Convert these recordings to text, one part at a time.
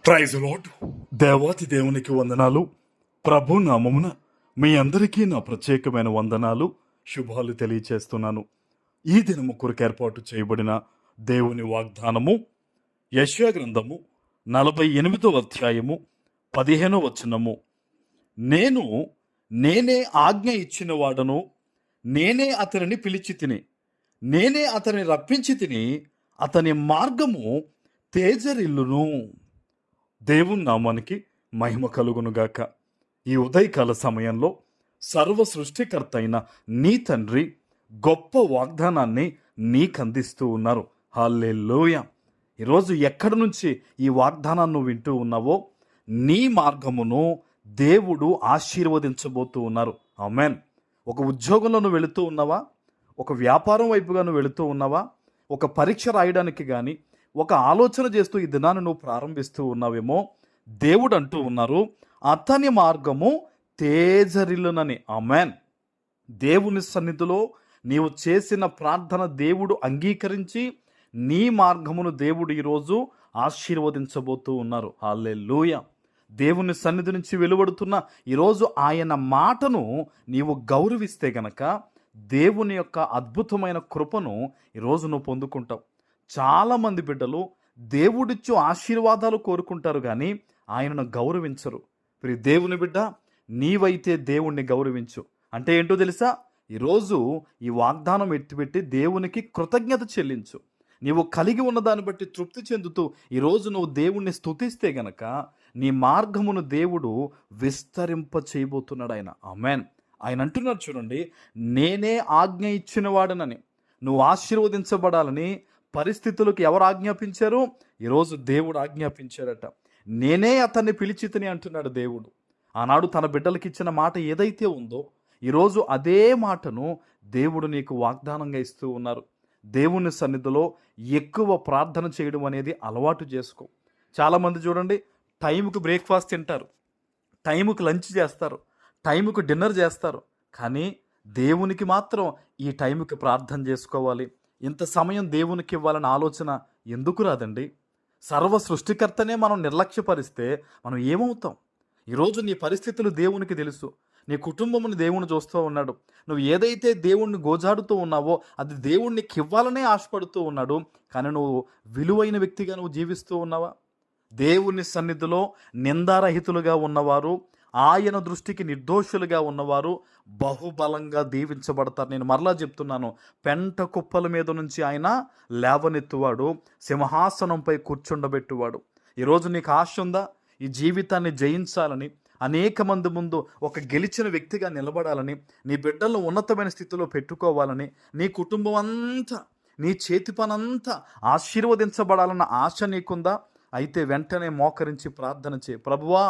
Praise lord. దేవాతి దేవునికి వందనాలు. ప్రభు నామమున మీ అందరికీ నా ప్రత్యేకమైన వందనాలు, శుభాలు తెలియచేస్తున్నాను. ఈ దినము కొరకు ఏర్పాటు చేయబడిన దేవుని వాగ్దానము యెషయా గ్రంథము 48వ అధ్యాయము 15వ వచనము. నేనే ఆజ్ఞ ఇచ్చిన వాడను, నేనే అతనిని పిలిచి తిని, నేనే అతని రప్పించి తిని, అతని మార్గము తేజరిల్లును. దేవుని నామానికి మహిమ కలుగునుగాక. ఈ ఉదయకాల సమయంలో సర్వ సృష్టికర్త అయిన నీ తండ్రి గొప్ప వాగ్దానాన్ని నీకు అందిస్తూ ఉన్నారు. హల్లెలూయా. ఈరోజు ఎక్కడి నుంచి ఈ వాగ్దానాన్ని వింటూ ఉన్నావో నీ మార్గమును దేవుడు ఆశీర్వదించబోతూ ఉన్నారు. ఆమేన్. ఒక ఉద్యోగంలో నువ్వు వెళుతూ ఉన్నావా? ఒక వ్యాపారం వైపుగా నువ్వు వెళుతూ ఉన్నావా? ఒక పరీక్ష రాయడానికి కానీ, ఒక ఆలోచన చేస్తూ ఈ దినాన్ని నువ్వు ప్రారంభిస్తూ ఉన్నావేమో, దేవుడు అంటూ ఉన్నారు, అతని మార్గము తేజరిల్లునని. ఆమేన్. దేవుని సన్నిధిలో నీవు చేసిన ప్రార్థన దేవుడు అంగీకరించి నీ మార్గమును దేవుడు ఈరోజు ఆశీర్వదించబోతూ ఉన్నారు. హల్లెలూయా. దేవుని సన్నిధి నుంచి వెలువడుతున్న ఈరోజు ఆయన మాటను నీవు గౌరవిస్తే గనక దేవుని యొక్క అద్భుతమైన కృపను ఈరోజు నువ్వు పొందుకుంటావు. చాలామంది బిడ్డలు దేవుడిచ్చు ఆశీర్వాదాలు కోరుకుంటారు కానీ ఆయనను గౌరవించరు. మరి దేవుని బిడ్డ, నీవైతే దేవుణ్ణి గౌరవించు. అంటే ఏంటో తెలుసా? ఈరోజు ఈ వాగ్దానం ఎత్తిపెట్టి దేవునికి కృతజ్ఞత చెల్లించు. నీవు కలిగి ఉన్న దాన్ని బట్టి తృప్తి చెందుతూ ఈరోజు నువ్వు దేవుణ్ణి స్తుతిస్తే గనక నీ మార్గమును దేవుడు విస్తరింప చేయబోతున్నాడు ఆయన. ఆమేన్. ఆయన అంటున్నారు చూడండి, నేనే ఆజ్ఞ ఇచ్చిన వాడనని. నువ్వు ఆశీర్వదించబడాలని పరిస్థితులకు ఎవరు ఆజ్ఞాపించారు? ఈరోజు దేవుడు ఆజ్ఞాపించాడట. నేనే అతన్ని పిలిచితిని అంటున్నాడు దేవుడు. ఆనాడు తన బిడ్డలకు ఇచ్చిన మాట ఏదైతే ఉందో ఈరోజు అదే మాటను దేవుడు నీకు వాగ్దానంగా ఇస్తూ ఉన్నారు. దేవుని సన్నిధిలో ఎక్కువ ప్రార్థన చేయడం అనేది అలవాటు చేసుకో. చాలామంది చూడండి, టైంకి బ్రేక్ఫాస్ట్ తింటారు, టైంకి లంచ్ చేస్తారు, టైంకి డిన్నర్ చేస్తారు, కానీ దేవునికి మాత్రం ఈ టైంకి ప్రార్థన చేసుకోవాలి, ఇంత సమయం దేవునికి ఇవ్వాలన్న ఆలోచన ఎందుకు రాదండి? సర్వ సృష్టికర్తనే మనం నిర్లక్ష్యపరిస్తే మనం ఏమవుతాం? ఈరోజు నీ పరిస్థితులు దేవునికి తెలుసు. నీ కుటుంబముని దేవుని చూస్తూ ఉన్నాడు. నువ్వు ఏదైతే దేవుణ్ణి గోజాడుతూ ఉన్నావో అది దేవుణ్ణికి ఇవ్వాలనే ఆశపడుతూ ఉన్నాడు. కానీ నువ్వు విలువైన వ్యక్తిగా నువ్వు జీవిస్తూ ఉన్నావా? దేవుని సన్నిధిలో నిందారహితులుగా ఉన్నవారు, ఆయన దృష్టికి నిర్దోషులుగా ఉన్నవారు బహుబలంగా దీవించబడతారు. నేను మరలా చెప్తున్నాను, పెంట కుప్పల మీద నుంచి ఆయన లేవనెత్తువాడు, సింహాసనంపై కూర్చుండబెట్టువాడు. ఈరోజు నీకు ఆశ ఉందా? ఈ జీవితాన్ని జయించాలని, అనేక మంది ముందు ఒక గెలిచిన వ్యక్తిగా నిలబడాలని, నీ బిడ్డలను ఉన్నతమైన స్థితిలో పెట్టుకోవాలని, నీ కుటుంబం అంతా, నీ చేతి పనంతా ఆశీర్వదించబడాలన్న ఆశ నీకుందా? అయితే వెంటనే మోకరించి ప్రార్థన చేయి. ప్రభువా,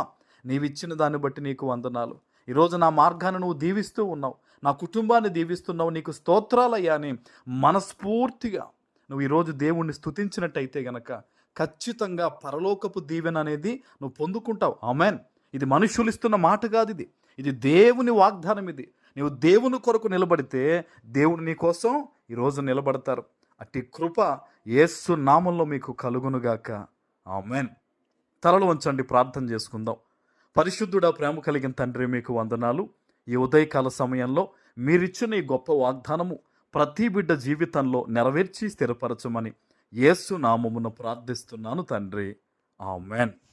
నీవిచ్చిన దాన్ని బట్టి నీకు వందనాలు. ఈరోజు నా మార్గాన్ని నువ్వు దీవిస్తూ ఉన్నావు, నా కుటుంబాన్ని దీవిస్తున్నావు, నీకు స్తోత్రాలయ్యా అని మనస్ఫూర్తిగా నువ్వు ఈరోజు దేవుణ్ణి స్తుతించినట్టయితే గనక ఖచ్చితంగా పరలోకపు దీవెన అనేది నువ్వు పొందుకుంటావు. ఆమేన్. ఇది మనుషులు ఇస్తున్న మాట కాదు, ఇది దేవుని వాగ్దానం. ఇది నువ్వు దేవుని కొరకు నిలబడితే దేవుడు నీ కోసం ఈరోజు నిలబడతారు. అట్టి కృప యేసు నామంలో మీకు కలుగునుగాక. ఆమేన్. తలలు వంచండి, ప్రార్థన చేసుకుందాం. పరిశుద్ధుడా, ప్రేమ కలిగిన తండ్రి, మీకు వందనాలు. ఈ ఉదయకాల సమయంలో మీరిచ్చిన ఈ గొప్ప వాగ్దానము ప్రతి బిడ్డ జీవితంలో నెరవేర్చి స్థిరపరచమని యేసు నామమున ప్రార్థిస్తున్నాను తండ్రి. ఆమేన్.